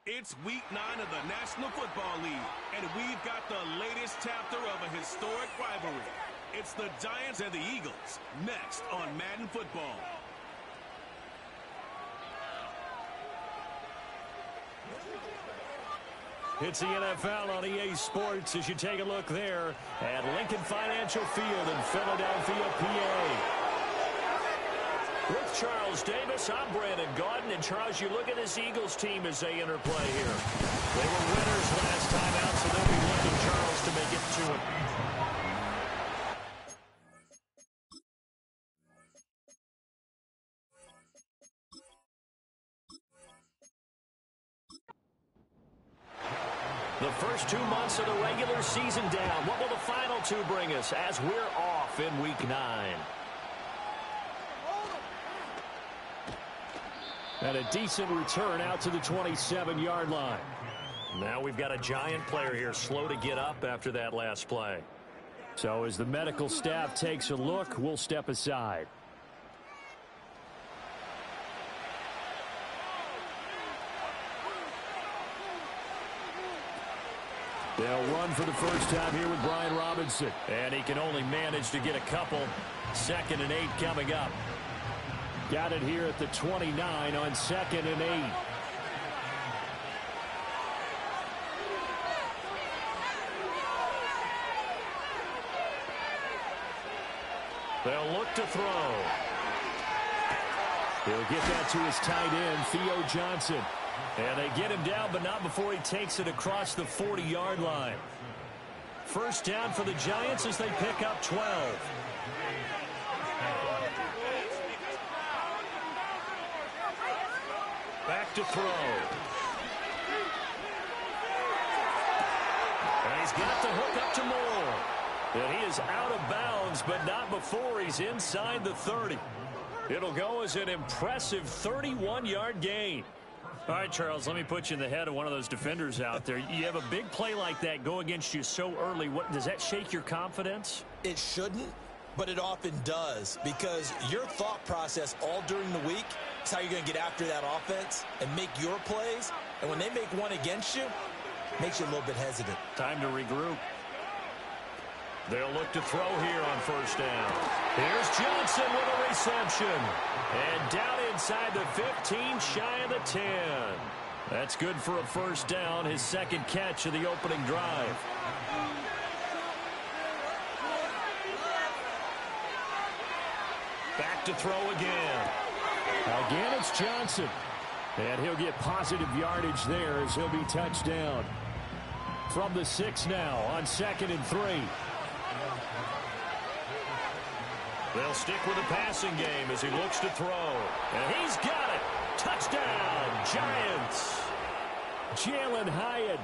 It's week 9 of the National Football League, and we've got the latest chapter of a historic rivalry. It's the Giants and the Eagles, next on Madden Football. It's the NFL on EA Sports as you take a look there at Lincoln Financial Field in Philadelphia, PA. With Charles Davis, I'm Brandon Gaudin. And Charles, you look at this Eagles team as they interplay here. They were winners last time out, so they'll be looking, Charles, to make it to it. The first 2 months of the regular season down. What will the final 2 bring us as we're off in week 9? And a decent return out to the 27-yard line. Now we've got a Giant player here slow to get up after that last play. So as the medical staff takes a look, we'll step aside. They'll run for the first time here with Brian Robinson. And he can only manage to get a couple. 2nd and 8 coming up. Got it here at the 29 on 2nd and 8. They'll look to throw. He'll get that to his tight end, Theo Johnson. And they get him down, but not before he takes it across the 40-yard line. First down for the Giants as they pick up 12. Back to throw. And he's got the hook up to Moore. And he is out of bounds, but not before he's inside the 30. It'll go as an impressive 31-yard gain. All right, Charles, let me put you in the head of one of those defenders out there. You have a big play like that go against you so early. Does that shake your confidence? It shouldn't, but it often does, because your thought process all during the week is how you're going to get after that offense and make your plays. And when they make one against you, it makes you a little bit hesitant. Time to regroup. They'll look to throw here on first down. Here's Johnson with a reception. And down inside the 15, shy of the 10. That's good for a first down, his 2nd catch of the opening drive. Back to throw again. Again, it's Johnson. And he'll get positive yardage there as he'll be touched down. From the 6 now on 2nd and 3. They'll stick with the passing game as he looks to throw. And he's got it. Touchdown, Giants. Jalen Hyatt,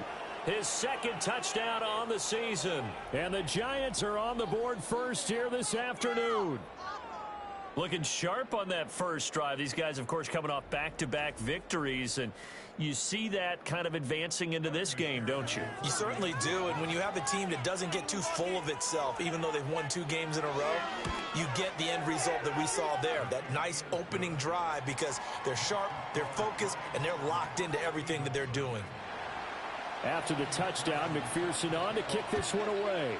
his 2nd touchdown on the season. And the Giants are on the board first here this afternoon. Looking sharp on that first drive. These guys, of course, coming off back-to-back victories. And you see that kind of advancing into this game, don't you? You certainly do. And when you have a team that doesn't get too full of itself, even though they've won 2 games in a row, you get the end result that we saw there. That nice opening drive, because they're sharp, they're focused, and they're locked into everything that they're doing. After the touchdown, McPherson on to kick this one away.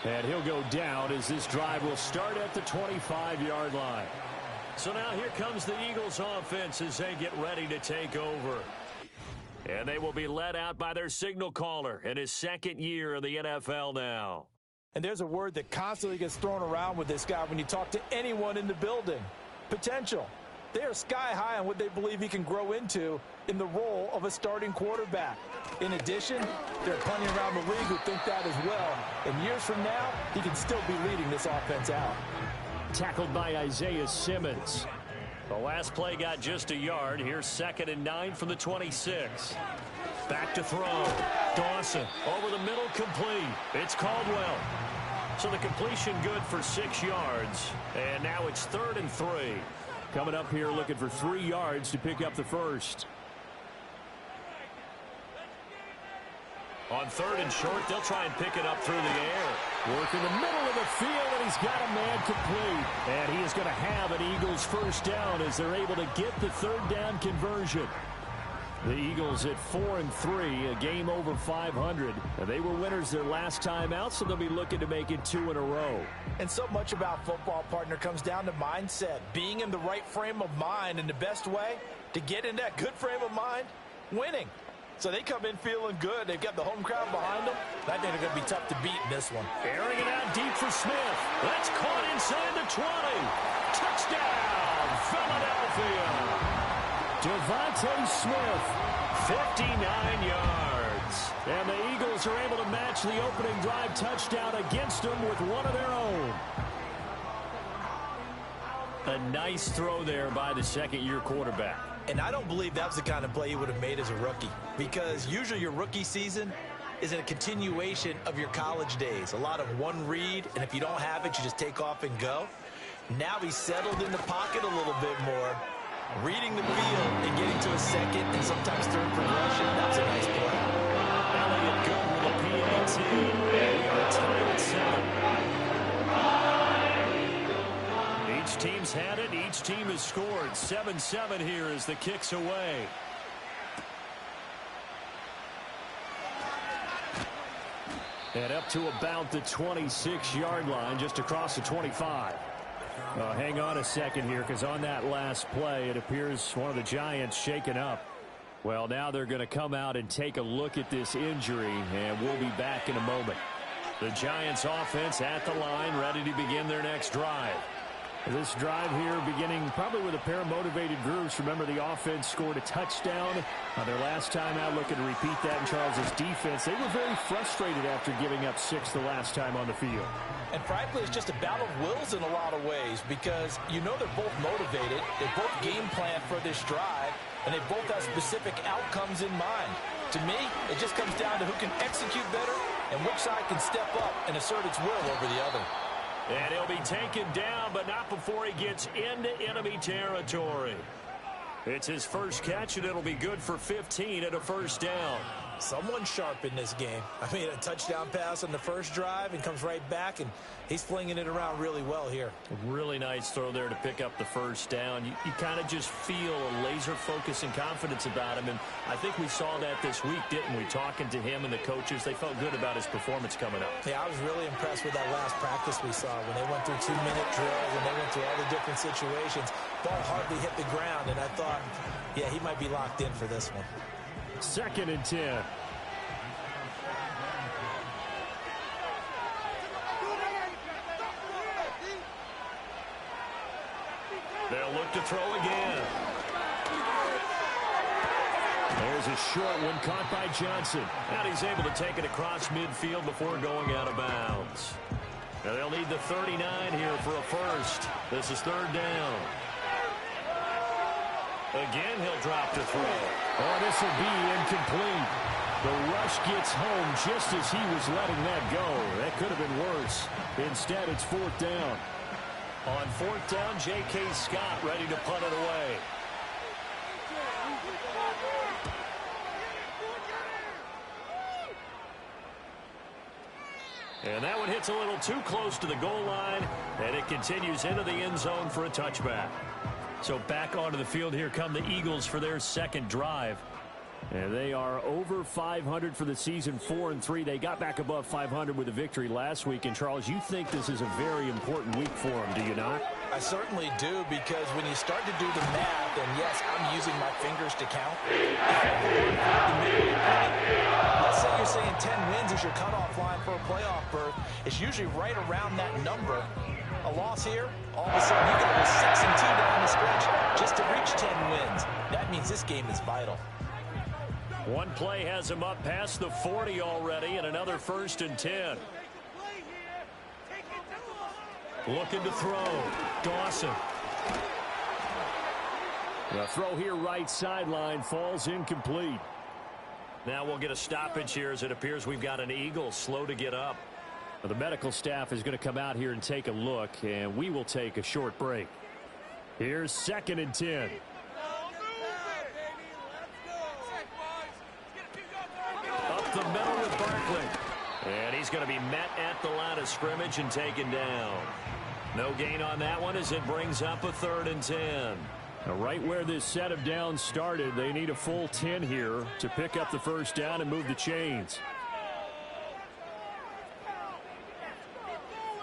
And he'll go down as this drive will start at the 25-yard line. So now here comes the Eagles offense as they get ready to take over. And they will be led out by their signal caller in his 2nd year in the NFL now. And there's a word that constantly gets thrown around with this guy when you talk to anyone in the building. Potential. They are sky high on what they believe he can grow into in the role of a starting quarterback. In addition, there are plenty around the league who think that as well. And years from now, he can still be leading this offense out. Tackled by Isaiah Simmons. The last play got just a yard. Here's 2nd and 9 from the 26. Back to throw. Dawson over the middle, complete. It's Caldwell. So the completion good for 6 yards. And now it's 3rd and 3. Coming up here looking for 3 yards to pick up the first. On 3rd and short, they'll try and pick it up through the air. Work in the middle of the field, and he's got a man complete. And he is going to have an Eagles first down as they're able to get the third down conversion. The Eagles at 4-3, a game over 500. And they were winners their last time out, so they'll be looking to make it 2 in a row. And so much about football, partner, comes down to mindset. Being in the right frame of mind, and the best way to get in that good frame of mind, winning. So they come in feeling good. They've got the home crowd behind them. I think they're going to be tough to beat in this one. Airing it out deep for Smith. That's caught inside the 20. Touchdown, Philadelphia. Devontae Smith, 59 yards. And the Eagles are able to match the opening drive touchdown against them with one of their own. A nice throw there by the second-year quarterback. And I don't believe that was the kind of play he would have made as a rookie, because usually your rookie season is a continuation of your college days. A lot of one read, and if you don't have it, you just take off and go. Now he's settled in the pocket a little bit more, reading the field and getting to a second and sometimes third progression. That's a nice play. Elliott good with a PAT. And we are tied at 7. Each team's had it. Each team has scored. 7-7 here as the kick's away. And up to about the 26-yard line, just across the 25. Hang on a second here, because on that last play, it appears one of the Giants shaken up. Well, now they're going to come out and take a look at this injury, and we'll be back in a moment. The Giants offense at the line, ready to begin their next drive. This drive here beginning probably with a pair of motivated groups. Remember, the offense scored a touchdown their last time out. Looking to repeat that in Charles's defense. They were very frustrated after giving up 6 the last time on the field. And frankly, it's just a battle of wills in a lot of ways, because you know they're both motivated. They both game plan for this drive, and they both have specific outcomes in mind. To me, it just comes down to who can execute better and which side can step up and assert its will over the other. And he'll be taken down, but not before he gets into enemy territory. It's his first catch, and it'll be good for 15 and a first down. Someone sharp in this game. I mean, a touchdown pass on the first drive and comes right back, and he's flinging it around really well here. A really nice throw there to pick up the first down. You kind of just feel a laser focus and confidence about him, and I think we saw that this week, didn't we? Talking to him and the coaches, they felt good about his performance coming up. Yeah, I was really impressed with that last practice we saw when they went through 2-minute drills, when they went through all the different situations. Ball hardly hit the ground, and I thought, yeah, he might be locked in for this one. 2nd and 10. They'll look to throw again. There's a short one caught by Johnson. And he's able to take it across midfield before going out of bounds. Now they'll need the 39 here for a first. This is 3rd down. Again, he'll drop to throw. Oh, this will be incomplete. The rush gets home just as he was letting that go. That could have been worse. Instead, it's 4th down. On 4th down, J.K. Scott ready to punt it away. And that one hits a little too close to the goal line, and it continues into the end zone for a touchback. So back onto the field here come the Eagles for their second drive. And they are over 500 for the season, 4-3. They got back above 500 with a victory last week. And, Charles, you think this is a very important week for them, do you not? I certainly do, because when you start to do the math, and yes, I'm using my fingers to count. Let's say you're saying 10 wins is your cutoff line for a playoff berth. It's usually right around that number. A loss here, all of a sudden you got to go 6-2 down the stretch just to reach 10 wins. That means this game is vital. One play has him up past the 40 already, and another 1st and 10. Looking to throw. Dawson. The throw here right sideline falls incomplete. Now we'll get a stoppage here as it appears we've got an Eagle slow to get up. Now the medical staff is going to come out here and take a look, and we will take a short break. Here's 2nd and 10. Up the middle with Barkley. And he's going to be met at the line of scrimmage and taken down. No gain on that one as it brings up a 3rd and 10. Now, right where this set of downs started, they need a full 10 here to pick up the first down and move the chains.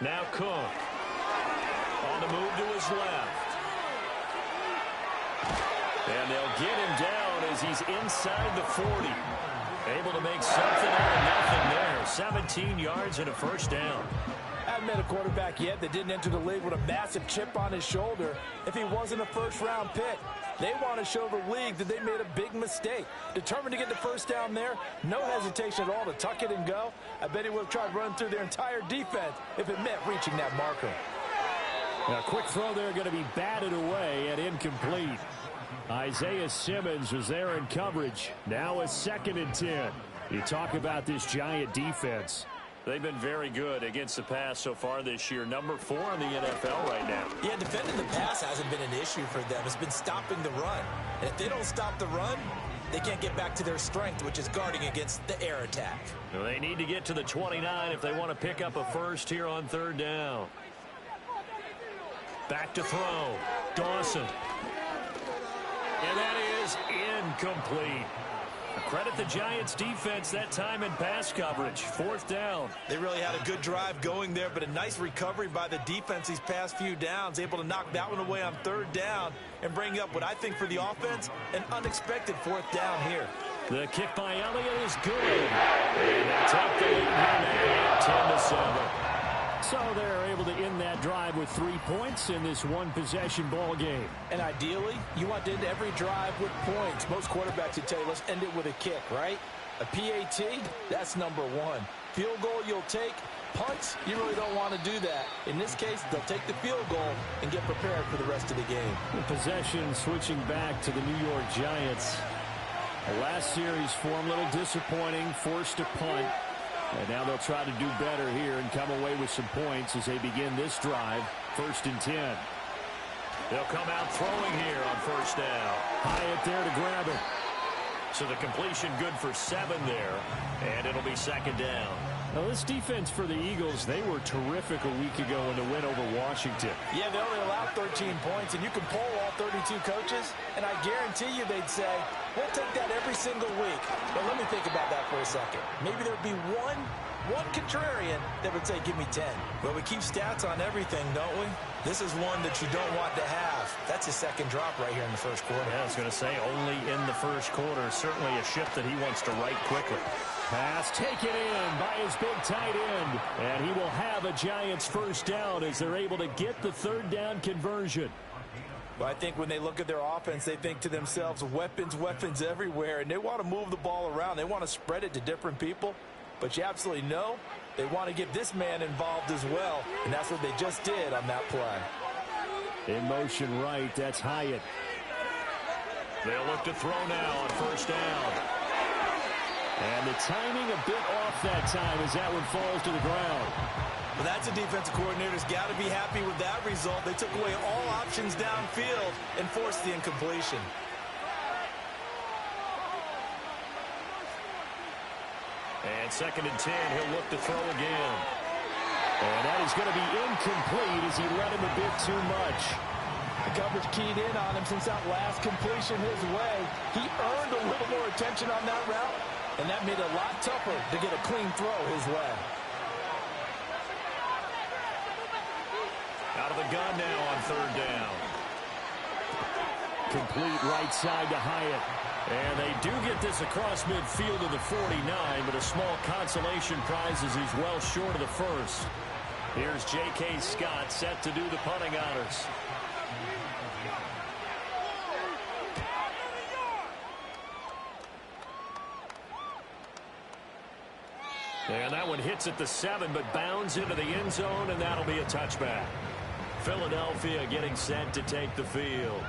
Now Cook on the move to his left. And they'll get him down as he's inside the 40. Able to make something out of nothing there. 17 yards and a first down. Haven't met a quarterback yet that didn't enter the league with a massive chip on his shoulder if he wasn't a first-round pick. They want to show the league that they made a big mistake. Determined to get the first down there, no hesitation at all to tuck it and go. I bet he would have tried running through their entire defense if it meant reaching that marker. Now, a quick throw there going to be batted away and incomplete. Isaiah Simmons was there in coverage. Now a 2nd and 10. You talk about this Giant defense. They've been very good against the pass so far this year. Number 4 in the NFL right now. Yeah, defending the pass hasn't been an issue for them. It's been stopping the run. And if they don't stop the run, they can't get back to their strength, which is guarding against the air attack. Well, they need to get to the 29 if they want to pick up a first here on 3rd down. Back to throw. Dawson. And that is incomplete. Credit the Giants defense that time in pass coverage. 4th down. They really had a good drive going there, but a nice recovery by the defense these past few downs. Able to knock that one away on 3rd down and bring up what I think for the offense, an unexpected 4th down here. The kick by Elliott is good. And they take the lead now, 10-7. So they're able to end that drive with 3 points in this one-possession ball game. And ideally, you want to end every drive with points. Most quarterbacks would tell you, let's end it with a kick, right? A PAT, that's number 1. Field goal you'll take. Punts, you really don't want to do that. In this case, they'll take the field goal and get prepared for the rest of the game. The possession switching back to the New York Giants. The last series for them, a little disappointing, forced to punt. And now they'll try to do better here and come away with some points as they begin this drive. 1st and 10. They'll come out throwing here on 1st down. Hyatt there to grab it. So the completion good for 7 there. And it'll be 2nd down. Now this defense for the Eagles, they were terrific a week ago in the win over Washington. Yeah, they only allowed 13 points, and you can poll all 32 coaches, and I guarantee you they'd say, we'll take that every single week. But let me think about that for a second. Maybe there'd be one contrarian that would say, give me 10. Well, we keep stats on everything, don't we? This is one that you don't want to have. That's his 2nd drop right here in the 1st quarter. Yeah, I was going to say only in the 1st quarter. Certainly a ship that he wants to right quickly. Pass taken in by his big tight end. And he will have a Giants first down as they're able to get the 3rd down conversion. Well, I think when they look at their offense, they think to themselves, weapons everywhere, and they want to move the ball around. They want to spread it to different people. But you absolutely know they want to get this man involved as well, and that's what they just did on that play. In motion right, that's Hyatt. They'll look to throw now on 1st down. And the timing a bit off that time as that one falls to the ground. Well, that's a defensive coordinator's got to be happy with that result. They took away all options downfield and forced the incompletion. And 2nd and 10, he'll look to throw again. And that is going to be incomplete as he let him a bit too much. The coverage keyed in on him since that last completion his way. He earned a little more attention on that route, and that made it a lot tougher to get a clean throw his way. Out of the gun now on 3rd down. Complete right side to Hyatt. And they do get this across midfield to the 49, but a small consolation prize as he's well short of the 1st. Here's J.K. Scott set to do the punting honors. And that one hits at the 7, but bounds into the end zone, and that'll be a touchback. Philadelphia getting set to take the field.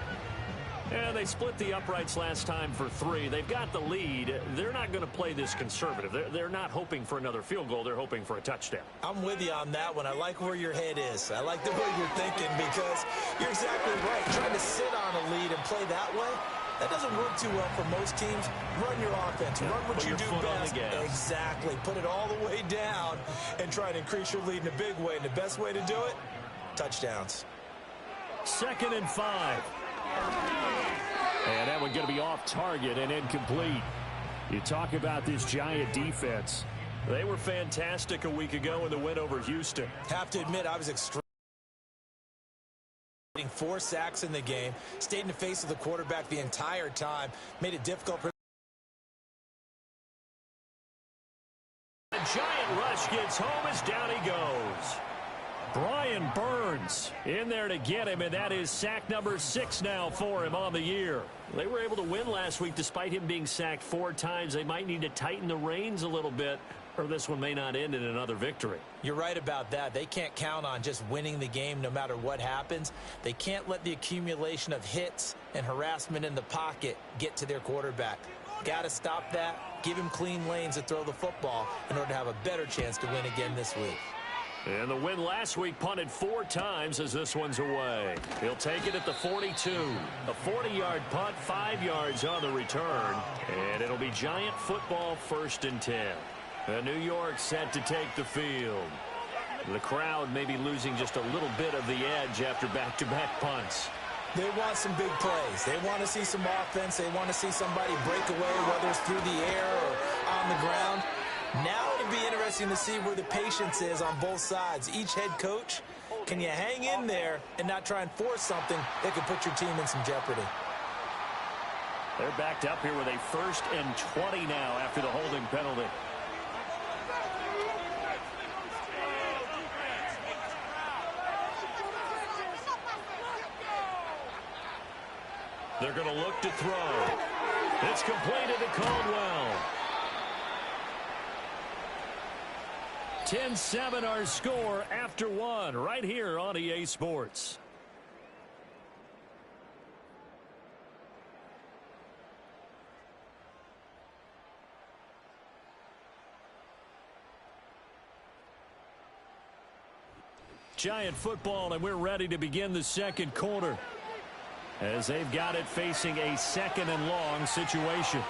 And they split the uprights last time for 3. They've got the lead. They're not going to play this conservative. They're not hoping for another field goal. They're hoping for a touchdown. I'm with you on that one. I like where your head is. I like the way you're thinking because you're exactly right. Trying to sit on a lead and play that way, That doesn't work too well for most teams. Run your offense. Run what you do best. Exactly. Put it all the way down and try to increase your lead in a big way. And the best way to do it, touchdowns. 2nd and 5. And that one going to be off target and incomplete. You talk about this Giant defense. They were fantastic a week ago in the win over Houston. Have to admit, I was extremely 4 sacks in the game, stayed in the face of the quarterback the entire time, made it difficult for the Giant rush gets home as down he goes. Brian Burns in there to get him, and that is sack number 6 now for him on the year. They were able to win last week despite him being sacked 4 times. They might need to tighten the reins a little bit, or this one may not end in another victory. You're right about that. They can't count on just winning the game no matter what happens. They can't let the accumulation of hits and harassment in the pocket get to their quarterback. Got to stop that. Give him clean lanes to throw the football in order to have a better chance to win again this week. And the win last week punted 4 times as this one's away. He'll take it at the 42. A 40-yard punt, 5 yards on the return. And it'll be Giant football 1st and 10. New York set to take the field. The crowd may be losing just a little bit of the edge after back-to-back punts. They want some big plays. They want to see some offense. They want to see somebody break away, whether it's through the air or on the ground. Now it'll be interesting to see where the patience is on both sides. Each head coach, can you hang in there and not try and force something that could put your team in some jeopardy? They're backed up here with a 1st and 20 now after the holding penalty. They're going to look to throw. It's completed to Caldwell. 10-7 our score after 1 right here on EA Sports. Giant football, and we're ready to begin the 2nd quarter as they've got it facing a 2nd and long situation.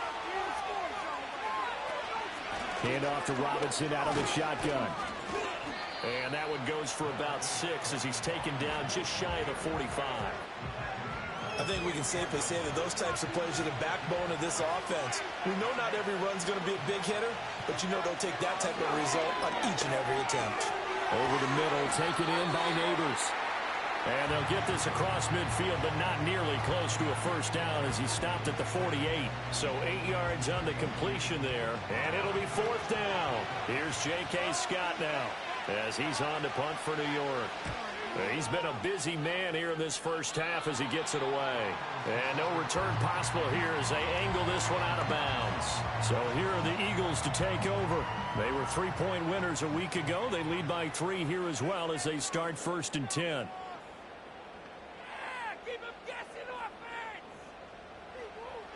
Handoff to Robinson out of the shotgun. And that one goes for about 6 as he's taken down just shy of the 45. I think we can safely say that those types of plays are the backbone of this offense. We know not every run's going to be a big hitter, but you know they'll take that type of result on each and every attempt. Over the middle, taken in by Neighbors. And they'll get this across midfield, but not nearly close to a 1st down as he stopped at the 48. So 8 yards on the completion there, and it'll be 4th down. Here's J.K. Scott now as he's on to punt for New York. He's been a busy man here in this 1st half as he gets it away. And no return possible here as they angle this one out of bounds. So here are the Eagles to take over. They were 3-point winners a week ago. They lead by 3 here as well as they start 1st and 10.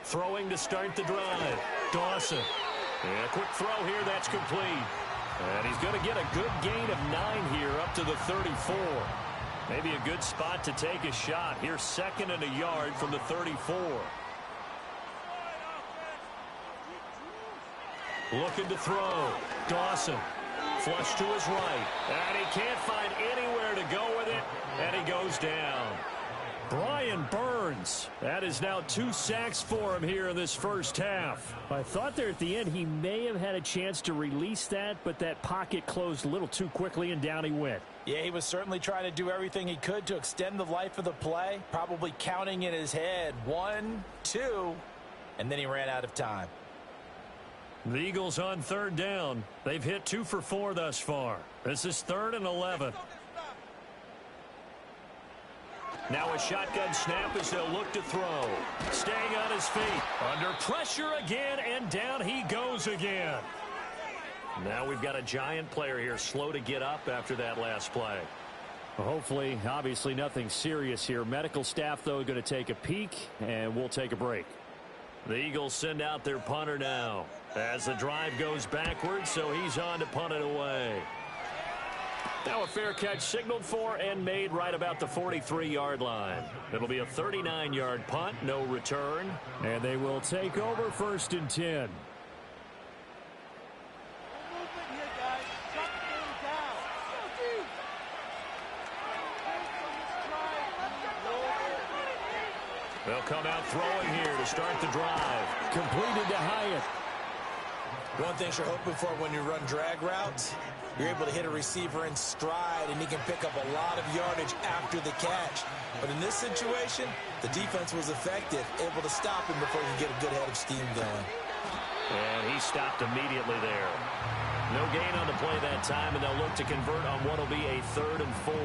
Throwing to start the drive. Dawson. And a quick throw here. That's complete. And he's going to get a good gain of 9 here up to the 34. Maybe a good spot to take a shot. Here's 2nd and a yard from the 34. Looking to throw. Dawson. Flush to his right. And he can't find anywhere to go with it. And he goes down. Brian Burns. That is now 2 sacks for him here in this 1st half. I thought there at the end he may have had a chance to release that, but that pocket closed a little too quickly and down he went. Yeah, he was certainly trying to do everything he could to extend the life of the play, probably counting in his head 1, 2, and then he ran out of time. The Eagles on 3rd down. They've hit 2 for 4 thus far. This is 3rd and 11. Now a shotgun snap as they'll look to throw. Staying on his feet. Under pressure again, and down he goes again. Now we've got a Giant player here slow to get up after that last play. Hopefully, obviously nothing serious here. Medical staff, though, going to take a peek, and we'll take a break. The Eagles send out their punter now as the drive goes backwards, so he's on to punt it away. Now a fair catch signaled for and made right about the 43-yard line. It'll be a 39-yard punt, no return. And they will take over 1st and 10. They'll come out throwing here to start the drive. Completed to Hyatt. One thing you're hoping for when you run drag routes, you're able to hit a receiver in stride, and he can pick up a lot of yardage after the catch. But in this situation, the defense was effective, able to stop him before he could get a good head of steam going. And he stopped immediately there. No gain on the play that time, and they'll look to convert on what will be a 3rd and 4.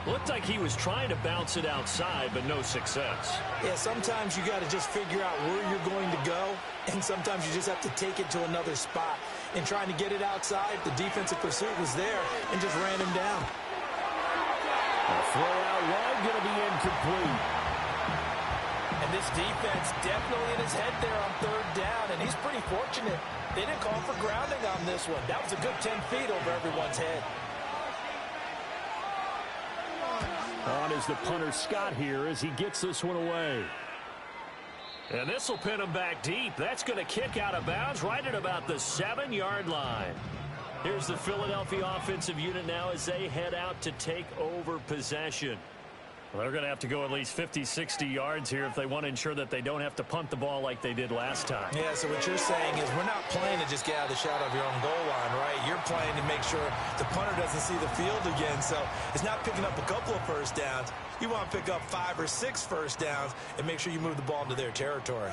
Looked like he was trying to bounce it outside, but no success. Yeah, sometimes you got to just figure out where you're going to go, and sometimes you just have to take it to another spot. And trying to get it outside, the defensive pursuit was there and just ran him down. A throw out wide, going to be incomplete. And this defense definitely in his head there on 3rd down, and he's pretty fortunate. They didn't call for grounding on this one. That was a good 10 feet over everyone's head. On is the punter Scott here as he gets this one away. And this will pin him back deep. That's going to kick out of bounds right at about the 7-yard line. Here's the Philadelphia offensive unit now as they head out to take over possession. Well, they're going to have to go at least 50, 60 yards here if they want to ensure that they don't have to punt the ball like they did last time. Yeah, so what you're saying is we're not playing to just get out of the shadow of your own goal line, right? You're playing to make sure the punter doesn't see the field again. So it's not picking up a couple of first downs. You want to pick up 5 or 6 first downs and make sure you move the ball into their territory.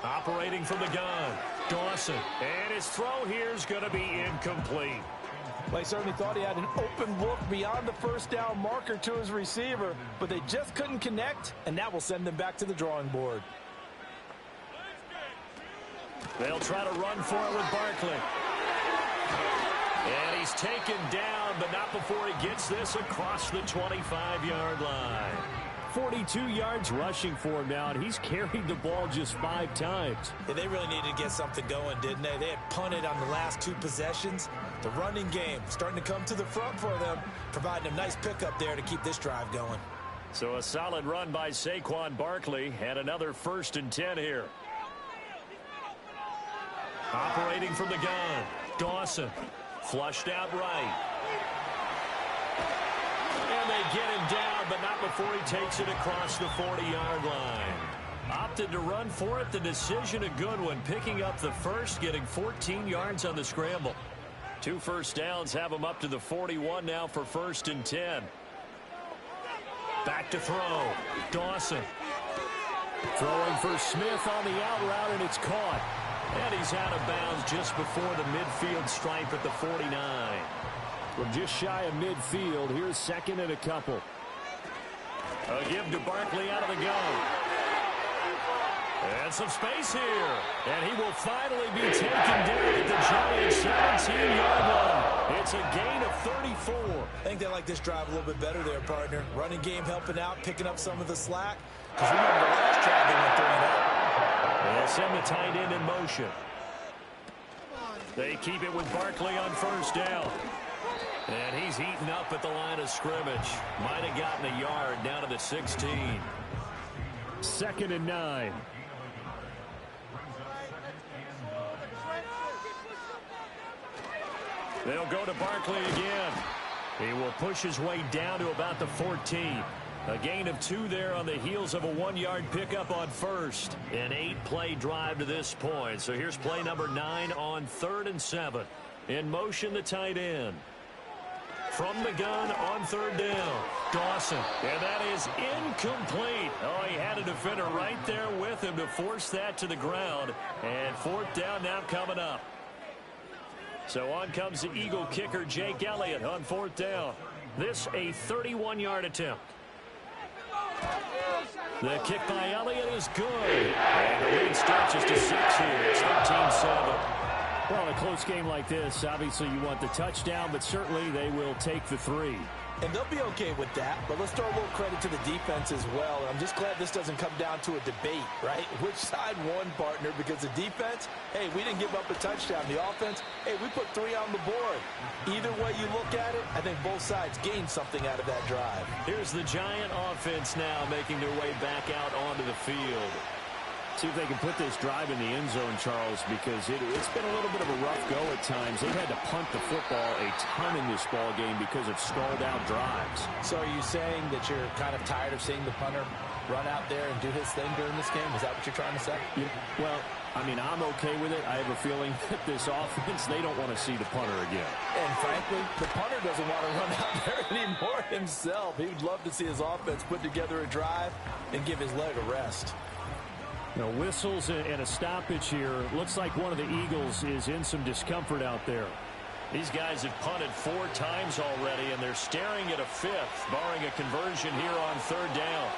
Operating from the gun, Dawson. And his throw here is going to be incomplete. Well, he certainly thought he had an open look beyond the first down marker to his receiver, but they just couldn't connect, and that will send them back to the drawing board. They'll try to run for it with Barkley. And he's taken down, but not before he gets this across the 25-yard line. 42 yards rushing for him now, and he's carried the ball just 5 times. Yeah, they really needed to get something going, didn't they? They had punted on the last 2 possessions. The running game starting to come to the front for them, providing a nice pickup there to keep this drive going. So a solid run by Saquon Barkley, and another 1st and 10 here. Operating from the gun, Dawson. Flushed out right. And they get him down, but not before he takes it across the 40-yard line. Opted to run for it. The decision a good one. Picking up the first, getting 14 yards on the scramble. 2 first downs have him up to the 41 now for 1st and 10. Back to throw. Dawson. Throwing for Smith on the out route, and it's caught. And he's out of bounds just before the midfield stripe at the 49. From just shy of midfield, here's 2nd and a couple. A give to Barkley out of the gun. And some space here. And he will finally be taken down at the Giants' 17-yard line. It's a gain of 34. I think they like this drive a little bit better there, partner. Running game helping out, picking up some of the slack. Because remember the last drive they went 3 and out. They'll send the tight end in motion. They keep it with Barkley on 1st down. And he's heating up at the line of scrimmage. Might have gotten a yard down to the 16. 2nd and 9. They'll go to Barkley again. He will push his way down to about the 14. A gain of 2 there on the heels of a 1-yard pickup on 1st. An 8-play drive to this point. So here's play number 9 on 3rd and 7. In motion, the tight end. From the gun on 3rd down. Dawson. And that is incomplete. Oh, he had a defender right there with him to force that to the ground. And 4th down now coming up. So on comes the Eagle kicker, Jake Elliott, on 4th down. This a 31-yard attempt. The kick by Elliott is good. And the lead stretches to 6 here. It's 13-7. Well, in a close game like this, obviously you want the touchdown, but certainly they will take the 3. And they'll be okay with that, but let's throw a little credit to the defense as well. I'm just glad this doesn't come down to a debate, right? Which side won, partner? Because the defense, hey, we didn't give up a touchdown. The offense, hey, we put 3 on the board. Either way you look at it, I think both sides gained something out of that drive. Here's the Giant offense now making their way back out onto the field. See if they can put this drive in the end zone, Charles, because it's been a little bit of a rough go at times. They've had to punt the football a ton in this ball game because of stalled out drives. So are you saying that you're kind of tired of seeing the punter run out there and do his thing during this game? Is that what you're trying to say? Yeah, well, I mean, I'm okay with it. I have a feeling that this offense, they don't want to see the punter again. And frankly, the punter doesn't want to run out there anymore himself. He'd love to see his offense put together a drive and give his leg a rest. Now, whistles and a stoppage here. Looks like one of the Eagles is in some discomfort out there. These guys have punted 4 times already, and they're staring at a 5th, barring a conversion here on 3rd down.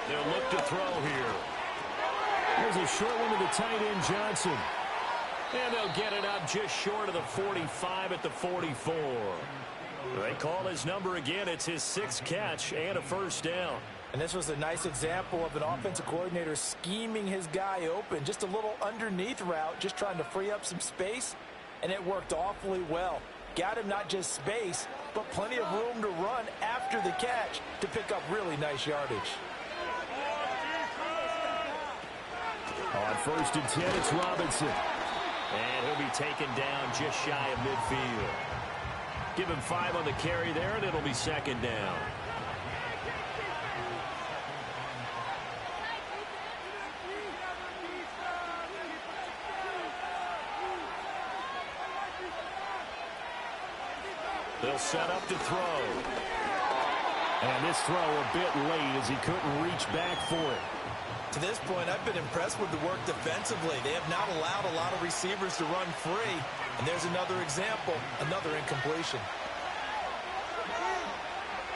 They'll look to throw here. There's a short one to the tight end, Johnson. And they'll get it up just short of the 45 at the 44. They call his number again. It's his 6th catch and a 1st down. And this was a nice example of an offensive coordinator scheming his guy open. Just a little underneath route, just trying to free up some space, and it worked awfully well. Got him not just space, but plenty of room to run after the catch to pick up really nice yardage. On 1st and 10, it's Robinson. And he'll be taken down just shy of midfield. Give him 5 on the carry there, and it'll be 2nd down. They'll set up to throw. And this throw a bit late as he couldn't reach back for it. To this point, I've been impressed with the work defensively. They have not allowed a lot of receivers to run free. And there's another example, another incompletion.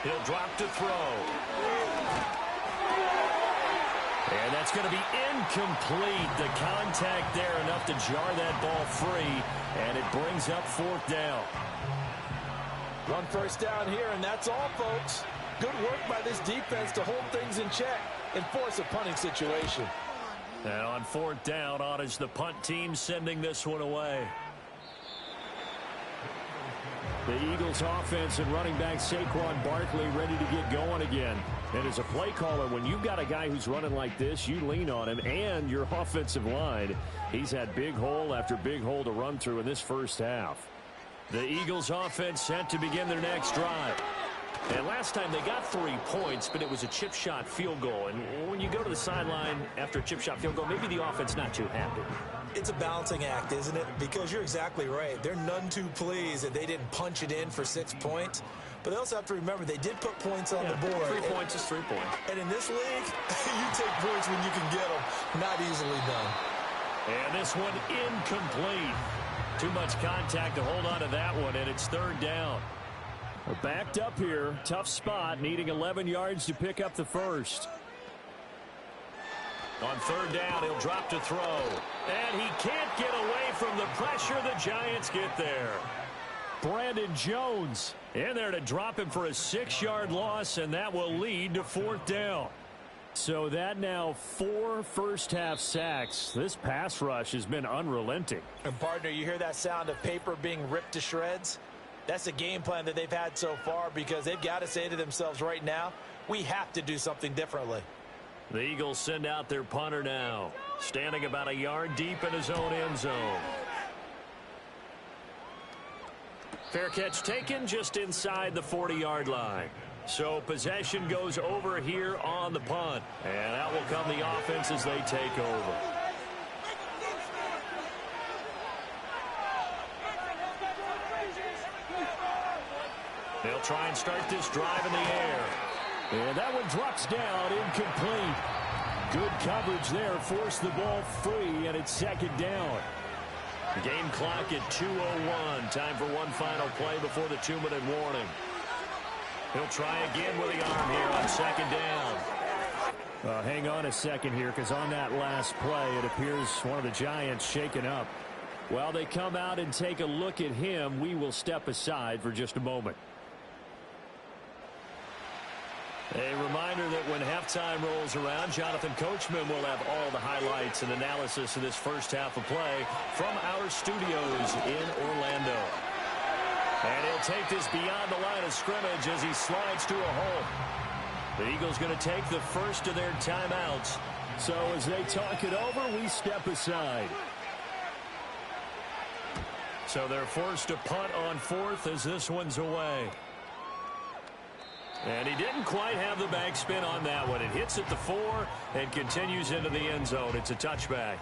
He'll drop to throw. And that's going to be incomplete. The contact there enough to jar that ball free. And it brings up 4th down. Run 1st down here, and that's all, folks. Good work by this defense to hold things in check and force a punting situation. And on 4th down, on is the punt team sending this one away. The Eagles offense and running back Saquon Barkley ready to get going again. And as a play caller, when you've got a guy who's running like this, you lean on him and your offensive line. He's had big hole after big hole to run through in this first half. The Eagles offense set to begin their next drive. And last time they got 3 points, but it was a chip shot field goal. And when you go to the sideline after a chip shot field goal, maybe the offense not too happy. It's a balancing act, isn't it? Because you're exactly right. They're none too pleased that they didn't punch it in for 6 points. But they also have to remember they did put points on the board. 3 points is 3 points. And in this league, you take points when you can get them. Not easily done. And this one incomplete. Too much contact to hold on to that one, and it's 3rd down. We're backed up here. Tough spot, needing 11 yards to pick up the 1st. On 3rd down, he'll drop to throw. And he can't get away from the pressure. The Giants get there. Brandon Jones in there to drop him for a 6-yard loss, and that will lead to 4th down. So that now 4 first-half sacks. This pass rush has been unrelenting. And, partner, you hear that sound of paper being ripped to shreds? That's the game plan that they've had so far because they've got to say to themselves right now, we have to do something differently. The Eagles send out their punter now, standing about a yard deep in his own end zone. Fair catch taken just inside the 40-yard line. So possession goes over here on the punt. And out will come the offense as they take over. They'll try and start this drive in the air. And that one drops down, incomplete. Good coverage there, forced the ball free, and it's 2nd down. The game clock at 2:01. Time for one final play before the 2-minute warning. He'll try again with the arm here on 2nd down. Hang on a second here, because on that last play, it appears one of the Giants shaken up. While they come out and take a look at him, we will step aside for just a moment. A reminder that when halftime rolls around, Jonathan Coachman will have all the highlights and analysis of this first half of play from our studios in Orlando. And he'll take this beyond the line of scrimmage as he slides to a hole. The Eagles going to take the first of their timeouts. So as they talk it over, we step aside. So they're forced to punt on fourth as this one's away. And he didn't quite have the backspin on that one. It hits at the 4 and continues into the end zone. It's a touchback.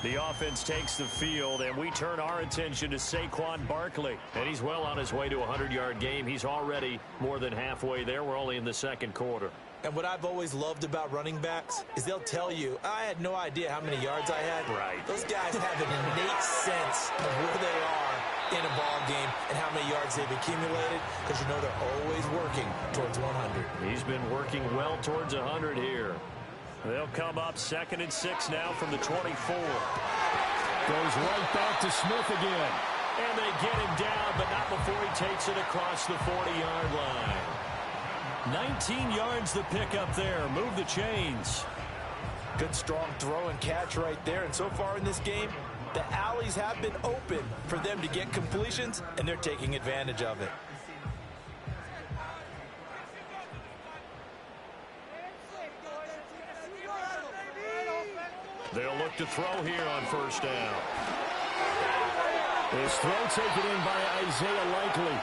The offense takes the field, and we turn our attention to Saquon Barkley. And he's well on his way to a 100-yard game. He's already more than halfway there. We're only in the second quarter. And what I've always loved about running backs is they'll tell you, I had no idea how many yards I had. Right. Those guys have an innate sense of where they are in a ball game and how many yards they've accumulated, because you know they're always working towards 100. He's been working well towards 100 here. They'll come up 2nd and 6 now from the 24. Goes right back to Smith again. And they get him down, but not before he takes it across the 40-yard line. 19 yards the pick up there. Move the chains. Good strong throw and catch right there. And so far in this game, the alleys have been open for them to get completions, and they're taking advantage of it. They'll look to throw here on first down. His throw taken in by Isaiah Likely.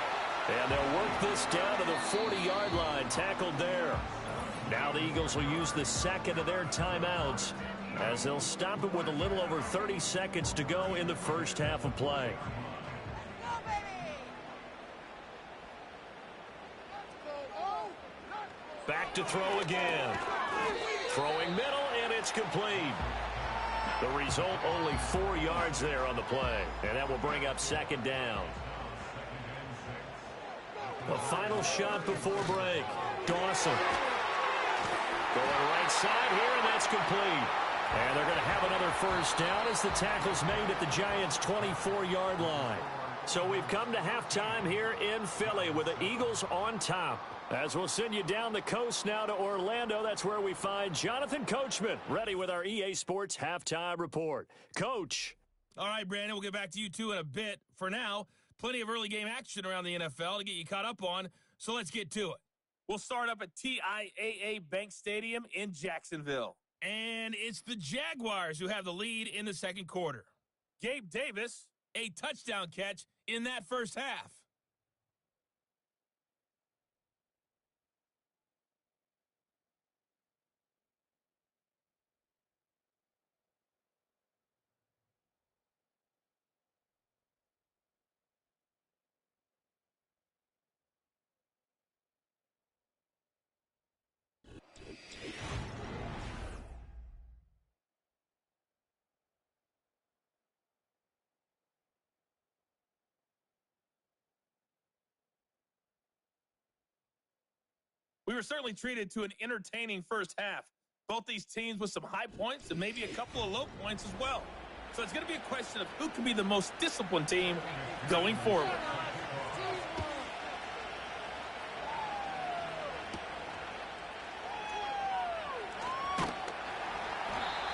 And they'll work this down to the 40-yard line, tackled there. Now the Eagles will use the second of their timeouts as they'll stop it with a little over 30 seconds to go in the first half of play. Back to throw again. Throwing middle, and it's complete. The result, only 4 yards there on the play, and that will bring up second down. The final shot before break. Dawson. Going right side here, and that's complete. And they're going to have another first down as the tackle's made at the Giants' 24-yard line. So we've come to halftime here in Philly with the Eagles on top. As we'll send you down the coast now to Orlando, that's where we find Jonathan Coachman, ready with our EA Sports Halftime Report. Coach. All right, Brandon, we'll get back to you two in a bit. For now, plenty of early game action around the NFL to get you caught up on, so let's get to it. We'll start up at TIAA Bank Stadium in Jacksonville. And it's the Jaguars who have the lead in the second quarter. Gabe Davis, a touchdown catch in that first half. We were certainly treated to an entertaining first half. Both these teams with some high points and maybe a couple of low points as well. So it's going to be a question of who can be the most disciplined team going forward.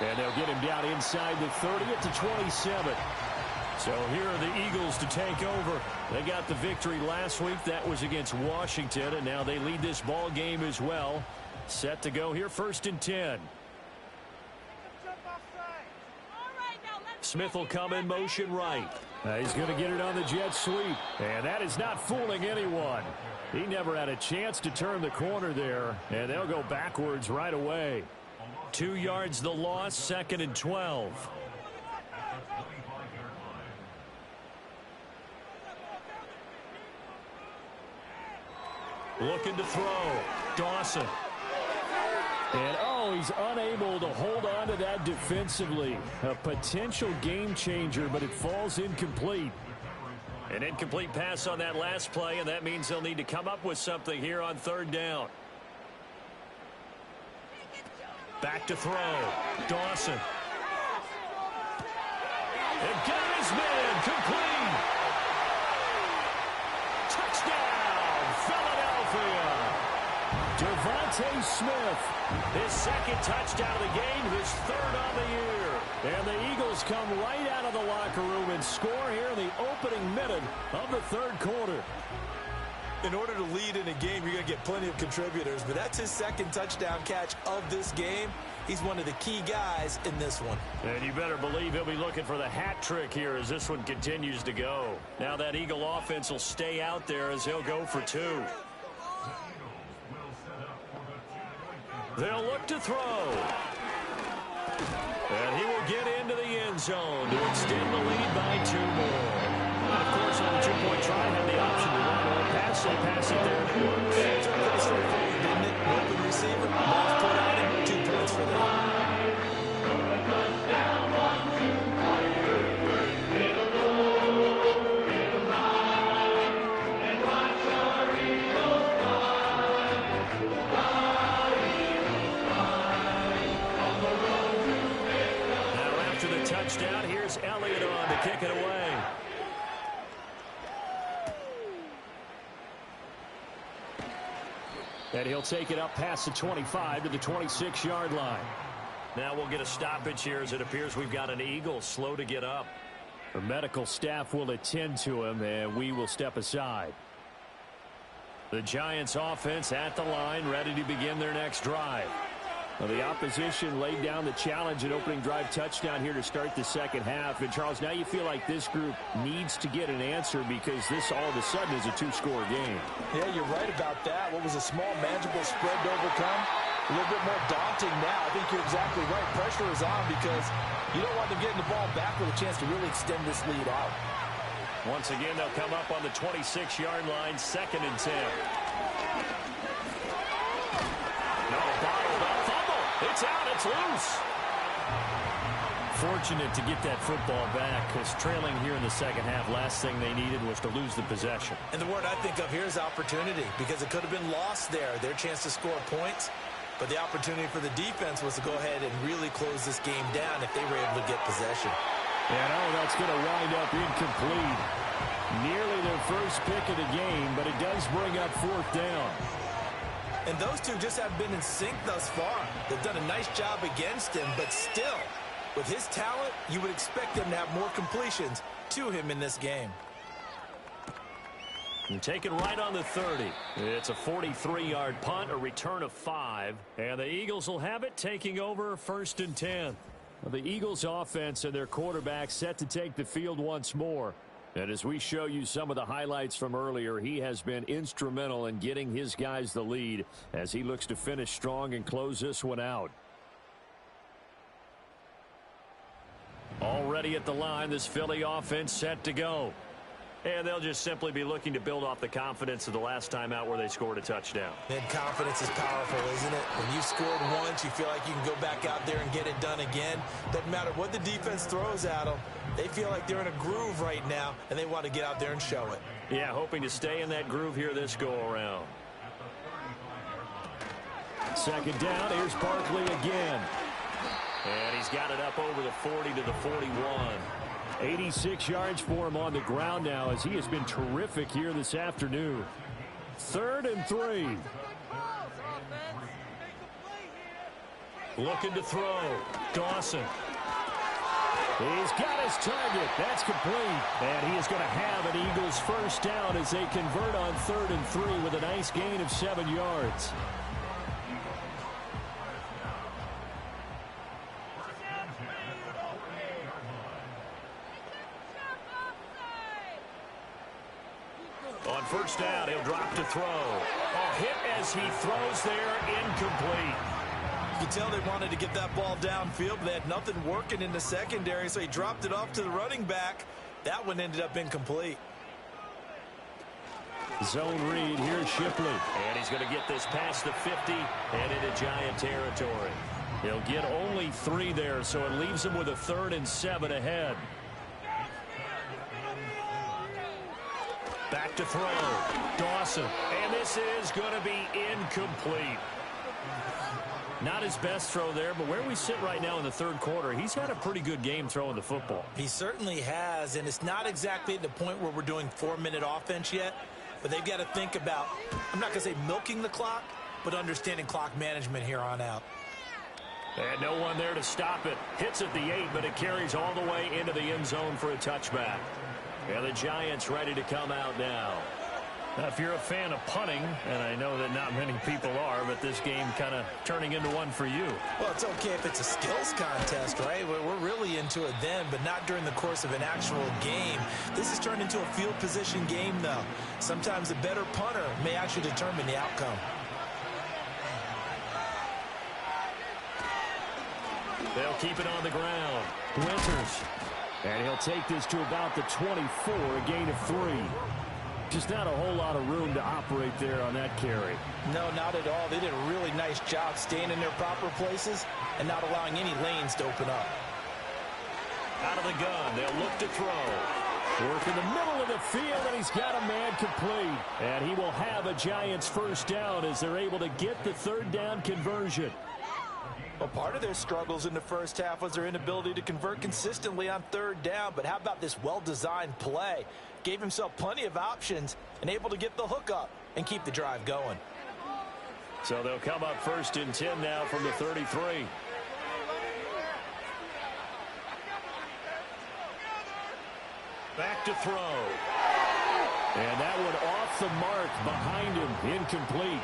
And they'll get him down inside the 30 at the 27. So here are the Eagles to take over. They got the victory last week. That was against Washington, and now they lead this ball game as well. Set to go here, 1st and 10. Smith will come in motion right. He's going to get it on the jet sweep. And that is not fooling anyone. He never had a chance to turn the corner there, and they'll go backwards right away. 2 yards the loss, 2nd and 12. Looking to throw. Dawson. And, he's unable to hold on to that defensively. A potential game changer, but it falls incomplete. An incomplete pass on that last play, and that means they'll need to come up with something here on 3rd down. Back to throw. Dawson. And got his man. Complete. Touchdown, Philadelphia. Devontae DeVonta Smith. His second touchdown of the game, his third on the year. And the Eagles come right out of the locker room and score here in the opening minute of the third quarter. In order to lead in a game, you're going to get plenty of contributors, but that's his second touchdown catch of this game. He's one of the key guys in this one. And you better believe he'll be looking for the hat trick here as this one continues to go. Now that Eagle offense will stay out there as he'll go for two. They'll look to throw. And he will get into the end zone to extend the lead by 2 more. And of course, on the 2-point try, had the option to run or pass. They pass it there, and it works. It's pretty straightforward, didn't it? Open receiver, ball's put on him, 2 points for them. Touchdown. Here's Elliott on to kick it away. And he'll take it up past the 25 to the 26-yard line. Now we'll get a stoppage here as it appears we've got an Eagle slow to get up. The medical staff will attend to him, and we will step aside. The Giants offense at the line, ready to begin their next drive. Well, the opposition laid down the challenge and opening drive touchdown here to start the second half. And, Charles, now you feel like this group needs to get an answer because this all of a sudden is a 2-score game. Yeah, you're right about that. What was a small, manageable spread to overcome, a little bit more daunting now. I think you're exactly right. Pressure is on because you don't want them getting the ball back with a chance to really extend this lead out. Once again, they'll come up on the 26-yard line, 2nd and 10. No, bottled up. It's out. It's loose. Fortunate to get that football back because trailing here in the second half, last thing they needed was to lose the possession. And the word I think of here is opportunity because it could have been lost there, their chance to score points. But the opportunity for the defense was to go ahead and really close this game down if they were able to get possession. And that's going to wind up incomplete. Nearly their first pick of the game, but it does bring up 4th down. And those two just have been in sync thus far. They've done a nice job against him, but still, with his talent, you would expect them to have more completions to him in this game. And take it right on the 30. It's a 43-yard punt, a return of 5. And the Eagles will have it, taking over 1st and 10. Well, the Eagles offense and their quarterback set to take the field once more. And as we show you some of the highlights from earlier, he has been instrumental in getting his guys the lead as he looks to finish strong and close this one out. Already at the line, this Philly offense set to go. And they'll just simply be looking to build off the confidence of the last time out where they scored a touchdown. And confidence is powerful, isn't it? When you scored once, you feel like you can go back out there and get it done again. Doesn't matter what the defense throws at them. They feel like they're in a groove right now, and they want to get out there and show it. Yeah, hoping to stay in that groove here this go-around. 2nd down, here's Barkley again. And he's got it up over the 40 to the 41. 86 yards for him on the ground now as he has been terrific here this afternoon. 3rd and 3. Looking to throw. Dawson. He's got his target. That's complete. And he is going to have an Eagles first down as they convert on 3rd and 3 with a nice gain of 7 yards. On 1st down, he'll drop to throw. A hit as he throws there, incomplete. You can tell they wanted to get that ball downfield, but they had nothing working in the secondary, so he dropped it off to the running back. That one ended up incomplete. Zone read, here's Shipley. And he's going to get this past the 50 and into Giant territory. He'll get only 3 there, so it leaves him with a 3rd and 7 ahead. Back to throw. Dawson. And this is going to be incomplete. Not his best throw there, but where we sit right now in the 3rd quarter, he's had a pretty good game throwing the football. He certainly has, and it's not exactly at the point where we're doing 4-minute offense yet, but they've got to think about, I'm not going to say milking the clock, but understanding clock management here on out. And no one there to stop it. Hits at the 8, but it carries all the way into the end zone for a touchback. And the Giants ready to come out now. Now, if you're a fan of punting, and I know that not many people are, but this game kind of turning into one for you. Well, it's okay if it's a skills contest, right? We're really into it then, but not during the course of an actual game. This has turned into a field position game, though. Sometimes the better punter may actually determine the outcome. They'll keep it on the ground. Winters. And he'll take this to about the 24, a gain of 3. Just not a whole lot of room to operate there on that carry. No, not at all. They did a really nice job staying in their proper places and not allowing any lanes to open up. Out of the gun, they'll look to throw. Work in the middle of the field, and he's got a man complete. And he will have a Giants first down as they're able to get the third down conversion. Well, part of their struggles in the first half was their inability to convert consistently on third down. But how about this well-designed play? Gave himself plenty of options and able to get the hook up and keep the drive going. So they'll come up 1st and 10 now from the 33. Back to throw. And that one off the mark behind him, incomplete.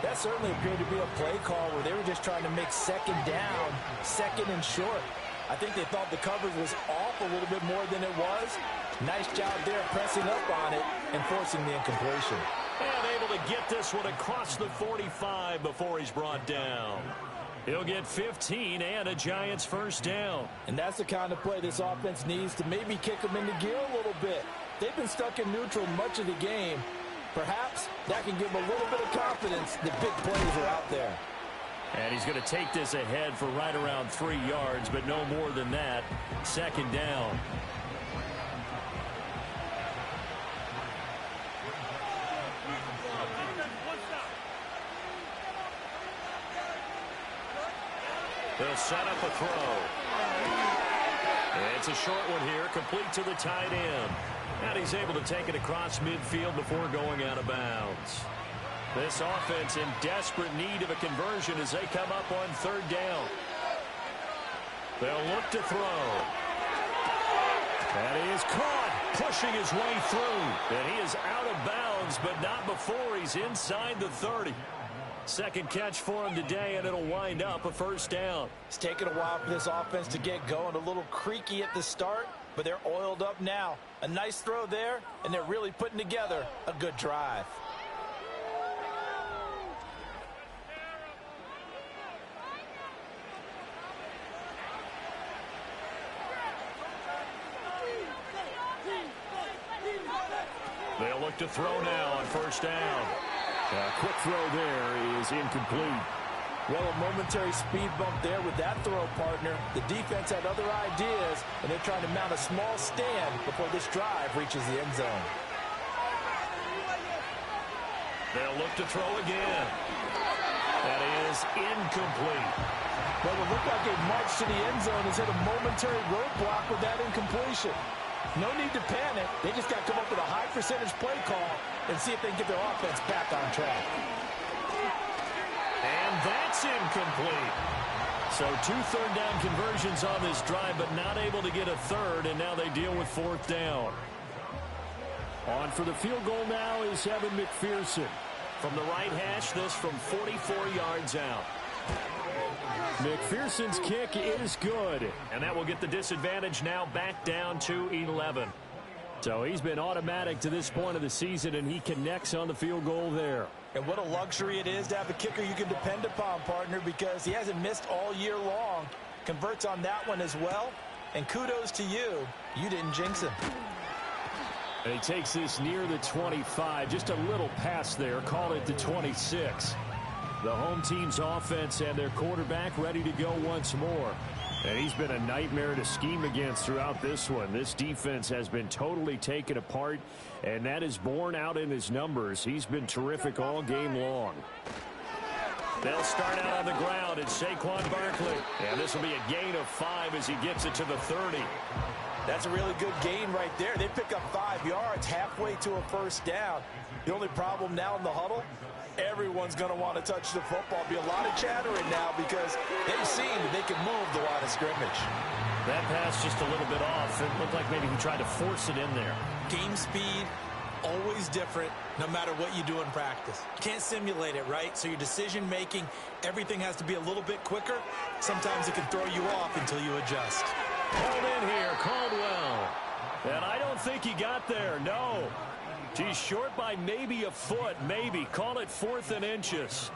That certainly appeared to be a play call where they were just trying to make second down, second and short. I think they thought the coverage was off a little bit more than it was. Nice job there pressing up on it and forcing the incompletion. And able to get this one across the 45 before he's brought down. He'll get 15 and a Giants first down. And that's the kind of play this offense needs to maybe kick them into gear a little bit. They've been stuck in neutral much of the game. Perhaps that can give them a little bit of confidence that big plays are out there. And he's going to take this ahead for right around 3 yards, but no more than that. Second down. They'll set up a throw. It's a short one here, complete to the tight end. And he's able to take it across midfield before going out of bounds. This offense in desperate need of a conversion as they come up on third down. They'll look to throw. And he is caught, pushing his way through. And he is out of bounds, but not before he's inside the 30. Second catch for him today, and it'll wind up a first down. It's taken a while for this offense to get going. A little creaky at the start, but they're oiled up now. A nice throw there, and they're really putting together a good drive. They'll look to throw now on first down. A quick throw there is incomplete. Well, a momentary speed bump there with that throw, partner. The defense had other ideas, and they're trying to mount a small stand before this drive reaches the end zone. They'll look to throw again. That is incomplete. Well, it looked like a march to the end zone has hit a momentary roadblock with that incompletion. No need to panic. They just got to come up with a high percentage play call and see if they can get their offense back on track. And that's incomplete. So 2 third down conversions on this drive, but not able to get a third, and now they deal with fourth down. On for the field goal now is Evan McPherson. From the right hash, this from 44 yards out. McPherson's kick is good. And that will get the disadvantage now back down to 11. So he's been automatic to this point of the season, and he connects on the field goal there. And what a luxury it is to have a kicker you can depend upon, partner, because he hasn't missed all year long. Converts on that one as well. And kudos to you. You didn't jinx him. And he takes this near the 25. Just a little pass there. Call it the 26. The home team's offense and their quarterback ready to go once more. And he's been a nightmare to scheme against throughout this one. This defense has been totally taken apart, and that is borne out in his numbers. He's been terrific all game long. They'll start out on the ground. It's Saquon Barkley. And this will be a gain of 5 as he gets it to the 30. That's a really good gain right there. They pick up 5 yards halfway to a first down. The only problem now in the huddle, everyone's going to want to touch the football. Be a lot of chattering now because they've seen that they can move the line of scrimmage. That pass just a little bit off. It looked like maybe he tried to force it in there. Game speed, always different no matter what you do in practice. You can't simulate it, right? So your decision making, everything has to be a little bit quicker. Sometimes it can throw you off until you adjust. Held in here, Caldwell. And I don't think he got there, no. He's short by maybe a foot, maybe. Call it 4th and inches.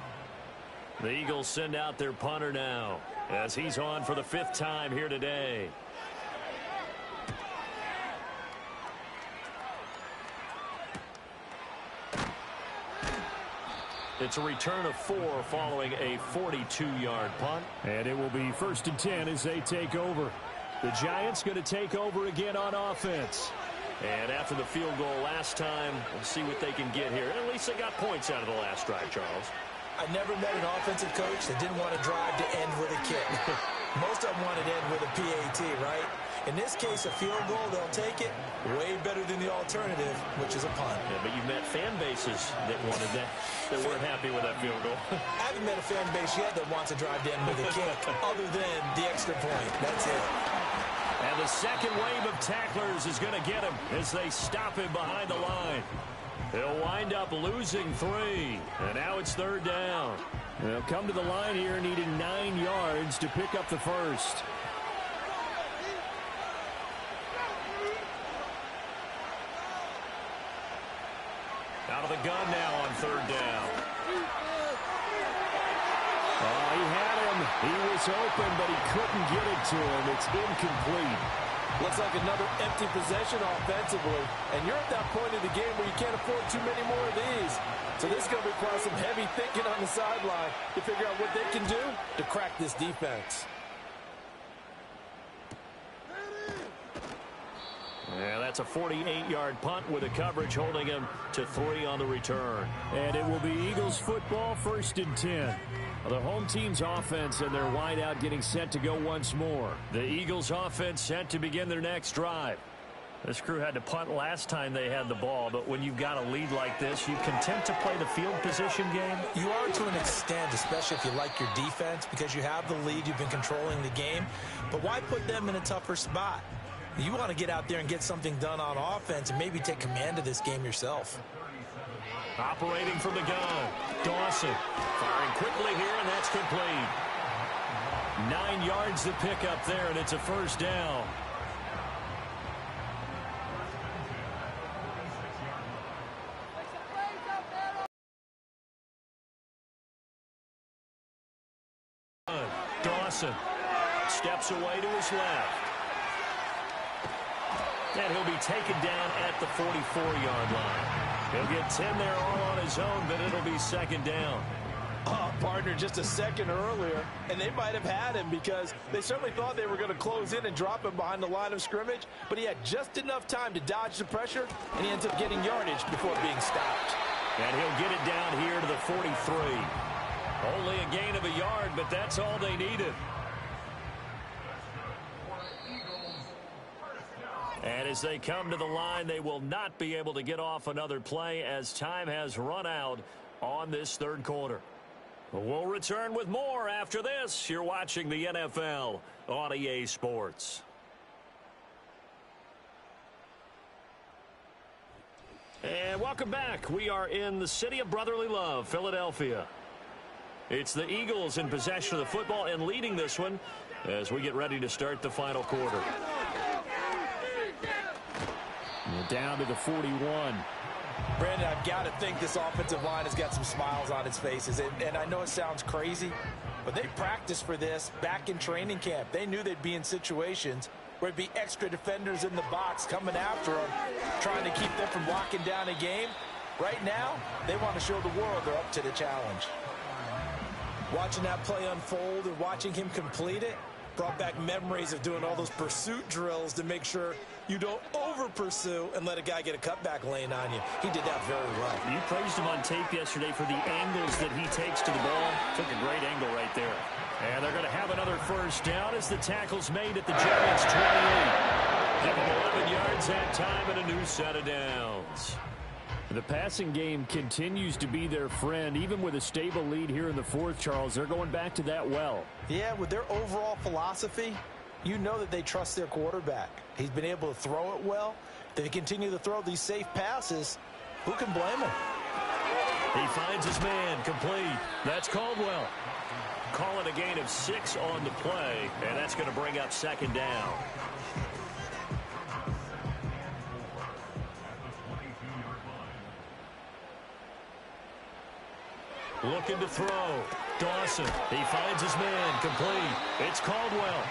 The Eagles send out their punter now as he's on for the 5th time here today. It's a return of 4 following a 42-yard punt. And it will be 1st and 10 as they take over. The Giants going to take over again on offense. And after the field goal last time, we'll see what they can get here. At least they got points out of the last drive, Charles. I never met an offensive coach that didn't want to drive to end with a kick. Most of them wanted to end with a PAT, right? In this case, a field goal, they'll take it. Way better than the alternative, which is a punt. Yeah, but you've met fan bases that wanted that weren't happy with that field goal. I haven't met a fan base yet that wants to drive to end with a kick, other than the extra point. That's it. And the second wave of tacklers is going to get him as they stop him behind the line. He'll wind up losing 3. And now it's 3rd down. They'll come to the line here needing 9 yards to pick up the first. Out of the gun now on 3rd down. Oh, he had him. He was open, but he couldn't get it to him. It's incomplete. Looks like another empty possession offensively. And you're at that point in the game where you can't afford too many more of these. So this is going to require some heavy thinking on the sideline to figure out what they can do to crack this defense. Yeah, that's a 48-yard punt with the coverage holding him to 3 on the return. And it will be Eagles football, 1st and 10. The home team's offense and their wideout getting set to go once more. The Eagles offense set to begin their next drive. This crew had to punt last time they had the ball, but when you've got a lead like this, you content to play the field position game? You are to an extent, especially if you like your defense, because you have the lead, you've been controlling the game. But why put them in a tougher spot? You want to get out there and get something done on offense and maybe take command of this game yourself. Operating from the gun, Dawson firing quickly here, and that's complete. 9 yards to pick up there, and it's a 1st down. Dawson steps away to his left. And he'll be taken down at the 44-yard line. He'll get 10 there all on his own, but it'll be 2nd down. Partner, just a second earlier, and they might have had him because they certainly thought they were going to close in and drop him behind the line of scrimmage, but he had just enough time to dodge the pressure, and he ends up getting yardage before being stopped. And he'll get it down here to the 43. Only a gain of a yard, but that's all they needed. And as they come to the line, they will not be able to get off another play as time has run out on this 3rd quarter. We'll return with more after this. You're watching the NFL on EA Sports. And welcome back. We are in the city of brotherly love, Philadelphia. It's the Eagles in possession of the football and leading this one as we get ready to start the final quarter. Down to the 41. Brandon, I've got to think this offensive line has got some smiles on its faces. And I know it sounds crazy, but they practiced for this back in training camp. They knew they'd be in situations where it'd be extra defenders in the box coming after them, trying to keep them from locking down a game. Right now, they want to show the world they're up to the challenge. Watching that play unfold and watching him complete it brought back memories of doing all those pursuit drills to make sure you don't over-pursue and let a guy get a cutback lane on you. He did that very well. You praised him on tape yesterday for the angles that he takes to the ball. Took a great angle right there. And they're going to have another 1st down as the tackle's made at the Giants' 28. Give him 11 yards that time and a new set of downs. The passing game continues to be their friend. Even with a stable lead here in the fourth, Charles, they're going back to that well. Yeah, with their overall philosophy, you know that they trust their quarterback. He's been able to throw it well. They continue to throw these safe passes. Who can blame him? He finds his man complete. That's Caldwell. Calling a gain of 6 on the play, and that's going to bring up second down. Looking to throw. Dawson. He finds his man complete. It's Caldwell.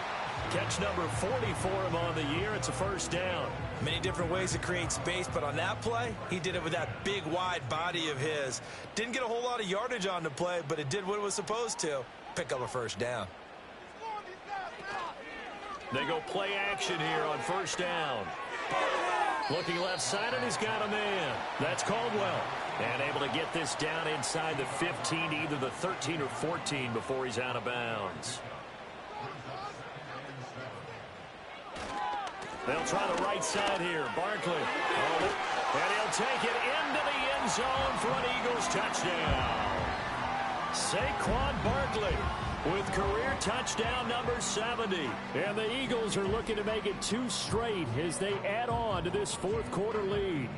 Catch number 40 for him on the year. It's a first down. Many different ways to create space, but on that play, he did it with that big, wide body of his. Didn't get a whole lot of yardage on the play, but it did what it was supposed to. Pick up a first down. They go play action here on first down. Looking left side, and he's got a man. That's Caldwell. And able to get this down inside the 15 to either the 13 or 14 before he's out of bounds. They'll try the right side here. Barkley. And he'll take it into the end zone for an Eagles touchdown. Saquon Barkley with career touchdown number 70. And the Eagles are looking to make it 2 straight as they add on to this fourth quarter lead.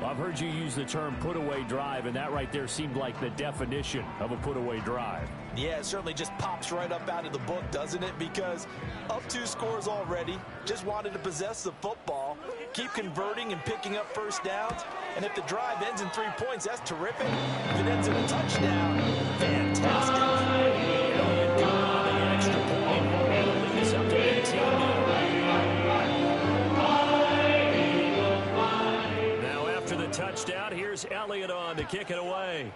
I've heard you use the term put-away drive, and that right there seemed like the definition of a put-away drive. Yeah, it certainly just pops right up out of the book, doesn't it? Because up 2 scores already, just wanted to possess the football, keep converting and picking up first downs. And if the drive ends in 3 points, that's terrific. If it ends in a touchdown, fantastic. Elliott coming on the extra point. And the lead is up to 18 now. Now after the touchdown, here's Elliott on to kick it away.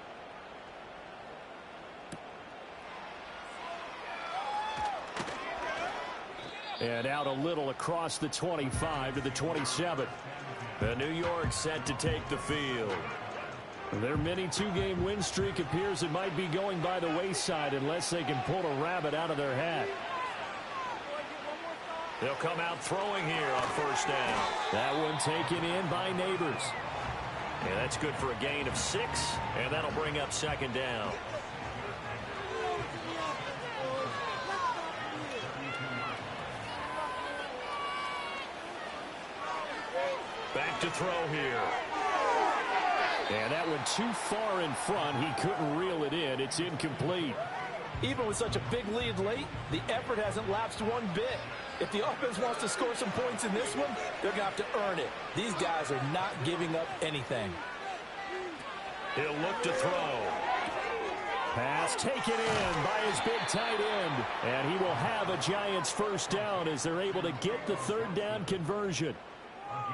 And out a little across the 25 to the 27. The New York set to take the field. Their mini 2-game win streak appears it might be going by the wayside unless they can pull a rabbit out of their hat. They'll come out throwing here on first down. That one taken in by Neighbors. And that's good for a gain of 6, and that'll bring up second down. Back to throw here. And that one too far in front. He couldn't reel it in. It's incomplete. Even with such a big lead late, the effort hasn't lapsed one bit. If the offense wants to score some points in this one, they're going to have to earn it. These guys are not giving up anything. He'll look to throw. Pass taken in by his big tight end. And he will have a Giants first down as they're able to get the third down conversion.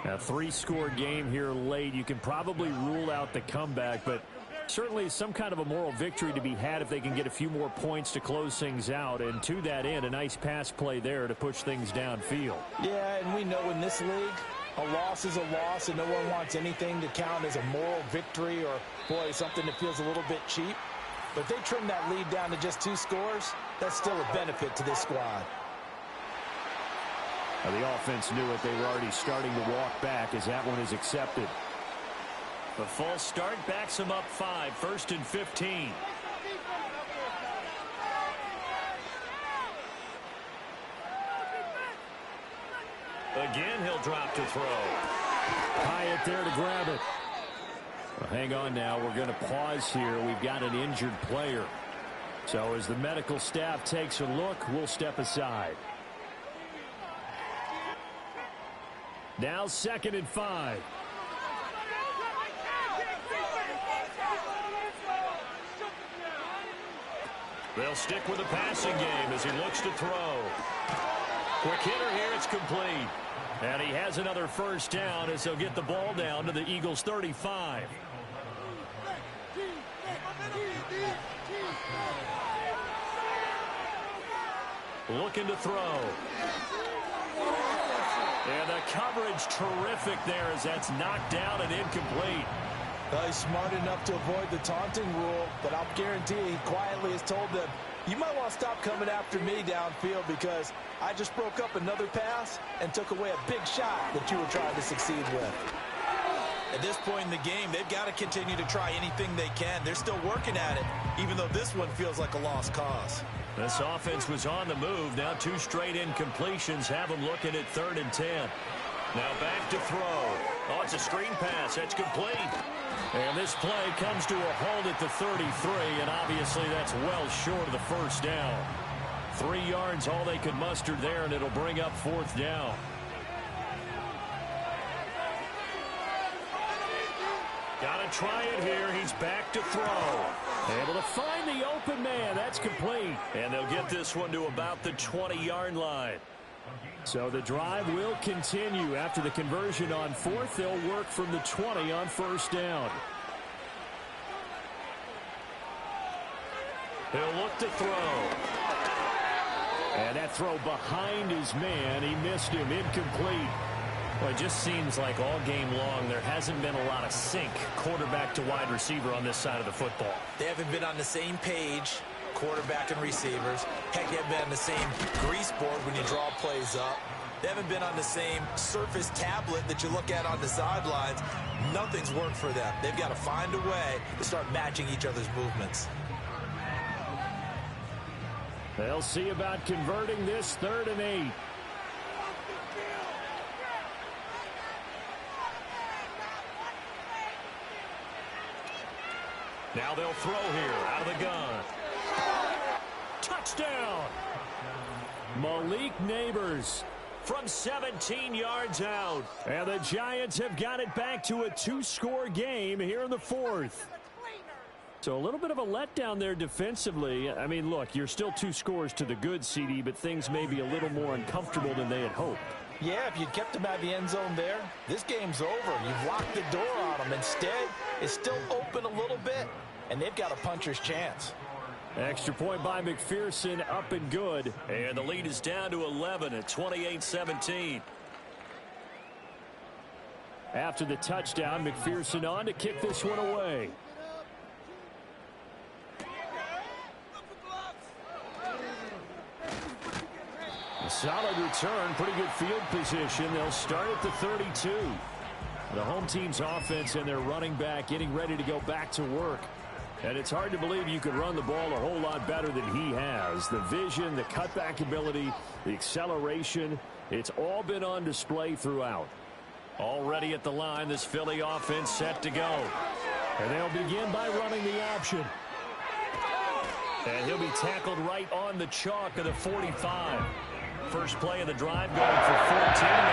A 3-score game here late. You can probably rule out the comeback, but certainly some kind of a moral victory to be had if they can get a few more points to close things out. And to that end, a nice pass play there to push things downfield. Yeah, and we know in this league, a loss is a loss, and no one wants anything to count as a moral victory or, boy, something that feels a little bit cheap. But if they trim that lead down to just 2 scores, that's still a benefit to this squad. Now, the offense knew it. They were already starting to walk back as that one is accepted. The false start backs him up 5, 1st and 15. Again, he'll drop to throw. Hyatt there to grab it. Well, hang on now. We're going to pause here. We've got an injured player. So as the medical staff takes a look, we'll step aside. Now 2nd and 5. They'll stick with the passing game as he looks to throw. Quick hitter here, it's complete. And he has another first down as they'll get the ball down to the Eagles' 35. Looking to throw. And the coverage terrific there as that's knocked down and incomplete. Well, he's smart enough to avoid the taunting rule, but I'll guarantee he quietly has told them, You might want to stop coming after me downfield because I just broke up another pass and took away a big shot that you were trying to succeed with. At this point in the game, they've got to continue to try anything they can. They're still working at it, even though this one feels like a lost cause. This offense was on the move. Now 2 straight incompletions have them looking at 3rd and 10. Now back to throw. Oh, it's a screen pass. That's complete. And this play comes to a halt at the 33, and obviously that's well short of the first down. 3 yards, all they could muster there, and it'll bring up 4th down. Got to try it here. He's back to throw. Able to find the open man. That's complete. And they'll get this one to about the 20-yard line. So the drive will continue. After the conversion on 4th, they'll work from the 20 on 1st down. He'll look to throw. And that throw behind his man. He missed him. Incomplete. Well, it just seems like all game long there hasn't been a lot of sync quarterback to wide receiver on this side of the football. They haven't been on the same page, quarterback and receivers. Heck, they haven't been on the same grease board when you draw plays up. They haven't been on the same surface tablet that you look at on the sidelines. Nothing's worked for them. They've got to find a way to start matching each other's movements. They'll see about converting this 3rd and 8. Now they'll throw here out of the gun. Touchdown! Malik Neighbors From 17 yards out. And the Giants have got it back to a 2-score game here in the 4th. So a little bit of a letdown there defensively. I mean, look, you're still 2 scores to the good, CD, but things may be a little more uncomfortable than they had hoped. Yeah, if you'd kept them out of the end zone there, this game's over. You've locked the door on them. Instead, it's still open a little bit, and they've got a puncher's chance. Extra point by McPherson, up and good. And the lead is down to 11 at 28-17. After the touchdown, McPherson on to kick this one away. A solid return, pretty good field position. They'll start at the 32. The home team's offense and their running back getting ready to go back to work. And it's hard to believe you could run the ball a whole lot better than he has. The vision, the cutback ability, the acceleration, it's all been on display throughout. Already at the line, this Philly offense set to go. And they'll begin by running the option. And he'll be tackled right on the chalk of the 45. First play of the drive going for 14,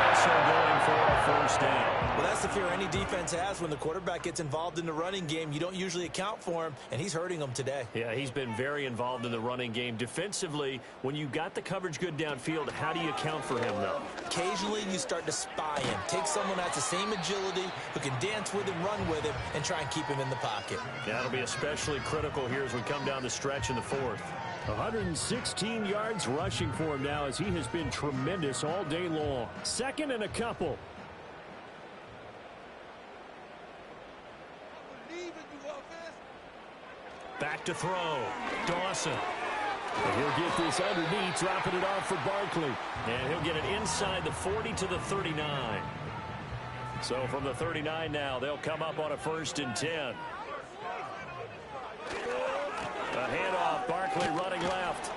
also going for a first down. Well, that's the fear any defense has when the quarterback gets involved in the running game. You don't usually account for him, and he's hurting them today. Yeah, he's been very involved in the running game. Defensively, when you got the coverage good downfield, how do you account for him, though? Occasionally, you start to spy him. Take someone that has the same agility, who can dance with him, run with him, and try and keep him in the pocket. Yeah, that'll be especially critical here as we come down the stretch in the 4th. 116 yards rushing for him now as he has been tremendous all day long. 2nd and a couple. Back to throw. Dawson. And he'll get this underneath, dropping it off for Barkley. And he'll get it inside the 40 to the 39. So from the 39 now, they'll come up on a 1st and 10. A handoff, Barkley running left.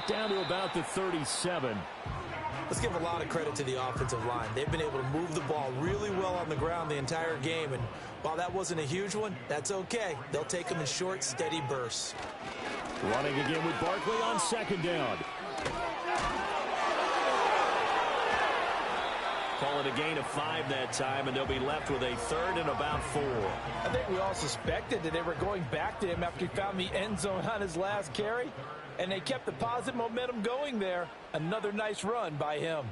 Down to about the 37. Let's give a lot of credit to the offensive line. They've been able to move the ball really well on the ground the entire game, and while that wasn't a huge one, that's okay. They'll take them in short, steady bursts. Running again with Barkley on 2nd down. Call it a gain of 5 that time, and they'll be left with a 3rd and about 4. I think we all suspected that they were going back to him after he found the end zone on his last carry, and they kept the positive momentum going there. Another nice run by him.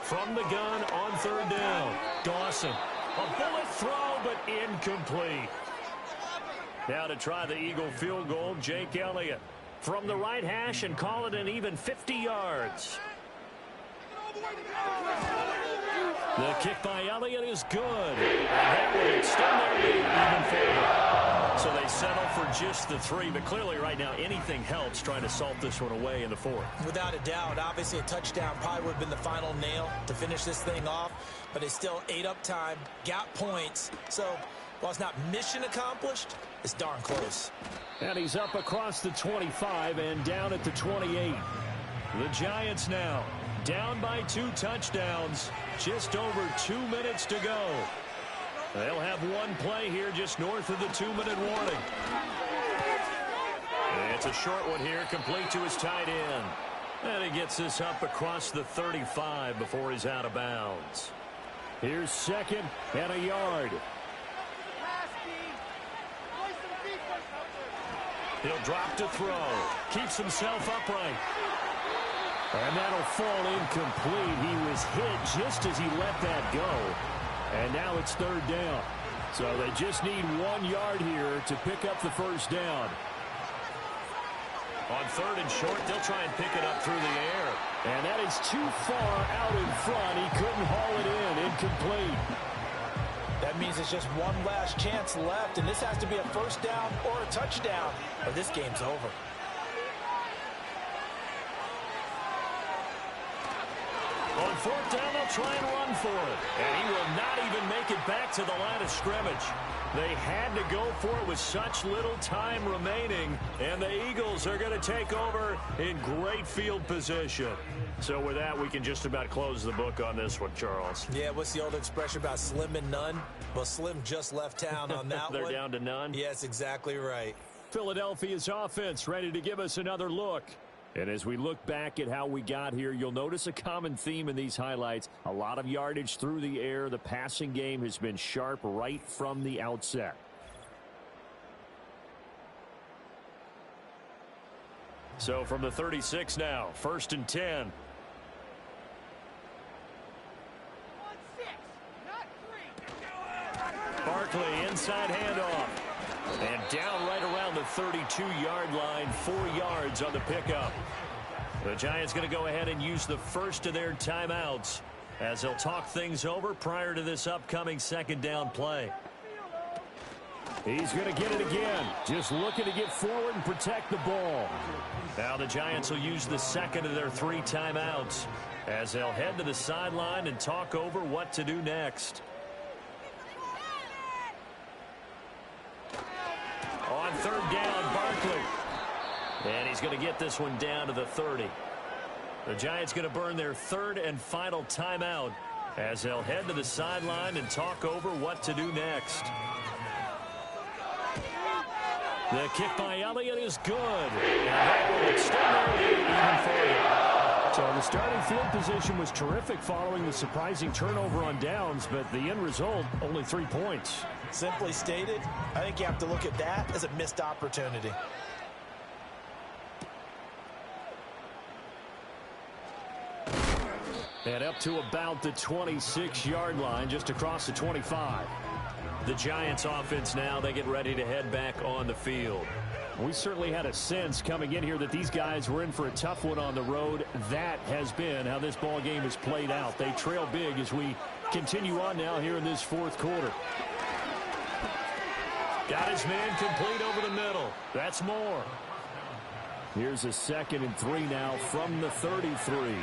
From the gun on 3rd down, Dawson. A bullet throw, but incomplete. Now to try the Eagle field goal, Jake Elliott. From the right hash and call it an even 50 yards. The kick by Elliott is good. And that will extend their lead even further. So they settle for just the 3, but clearly right now anything helps trying to salt this one away in the 4th. Without a doubt, obviously a touchdown probably would have been the final nail to finish this thing off, but it's still ate up time, got points. So while it's not mission accomplished, it's darn close. And he's up across the 25 and down at the 28. The Giants now down by 2 touchdowns. Just over 2 minutes to go. They'll have one play here just north of the 2-minute warning. It's a short one here, complete to his tight end. And he gets this up across the 35 before he's out of bounds. Here's 2nd and a yard. He'll drop to throw. Keeps himself upright. And that'll fall incomplete. He was hit just as he let that go. And now it's 3rd down. So they just need 1 yard here to pick up the first down. On 3rd and short, they'll try and pick it up through the air. And that is too far out in front. He couldn't haul it in. Incomplete. That means it's just one last chance left, and this has to be a first down or a touchdown, or this game's over. On 4th down, they'll try and run for it. And he will not even make it back to the line of scrimmage. They had to go for it with such little time remaining. And the Eagles are going to take over in great field position. So with that, we can just about close the book on this one, Charles. Yeah, what's the old expression about slim and none? Well, Slim just left town on that They're one. down to none? Yes, exactly right. Philadelphia's offense ready to give us another look. And as we look back at how we got here, you'll notice a common theme in these highlights. A lot of yardage through the air. The passing game has been sharp right from the outset. So from the 36 now, 1st and 10. Barkley inside handoff. And down right around the 32-yard line, 4 yards on the pickup. The Giants going to go ahead and use the first of their timeouts as they'll talk things over prior to this upcoming 2nd down play. He's going to get it again. Just looking to get forward and protect the ball. Now the Giants will use the 2nd of their 3 timeouts as they'll head to the sideline and talk over what to do next. On 3rd down, Barkley. And he's going to get this one down to the 30. The Giants going to burn their 3rd and final timeout as they'll head to the sideline and talk over what to do next. The kick by Elliott is good. And that will extend their lead even further. So the starting field position was terrific following the surprising turnover on downs, but the end result, only 3 points. Simply stated, I think you have to look at that as a missed opportunity. And up to about the 26-yard line, just across the 25. The Giants offense now, they get ready to head back on the field. We certainly had a sense coming in here that these guys were in for a tough one on the road. That has been how this ball game has played out. They trail big as we continue on now here in this 4th quarter. Got his man complete over the middle. That's more. Here's a 2nd and 3 now from the 33.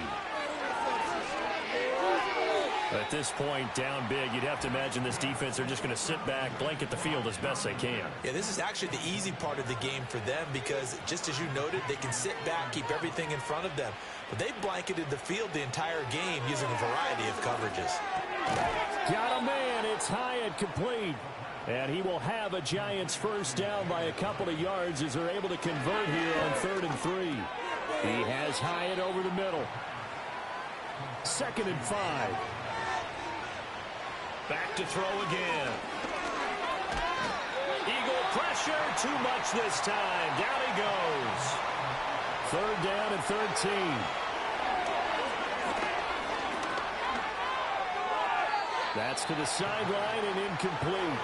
At this point, down big, you'd have to imagine this defense, they're just going to sit back, blanket the field as best they can. Yeah, this is actually the easy part of the game for them because, just as you noted, they can sit back, keep everything in front of them. But they blanketed the field the entire game using a variety of coverages. Got a man. It's Hyatt complete. And he will have a Giants first down by a couple of yards as they're able to convert here on 3rd and 3. He has Hyatt over the middle. 2nd and 5. Back to throw again. Eagle pressure, too much this time. Down he goes. 3rd down and 13. That's to the sideline and incomplete.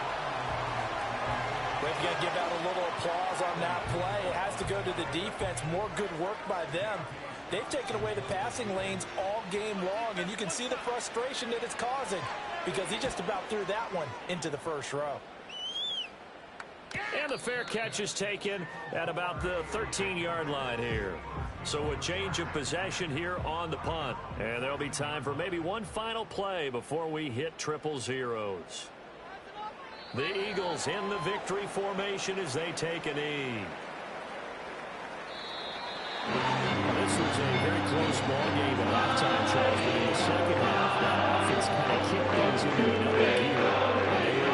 We've got to give out a little applause on that play. It has to go to the defense. More good work by them. They've taken away the passing lanes all game long, and you can see the frustration that it's causing because he just about threw that one into the first row. And the fair catch is taken at about the 13-yard line here. So a change of possession here on the punt. And there'll be time for maybe one final play before we hit triple zeros. The Eagles in the victory formation as they take a knee.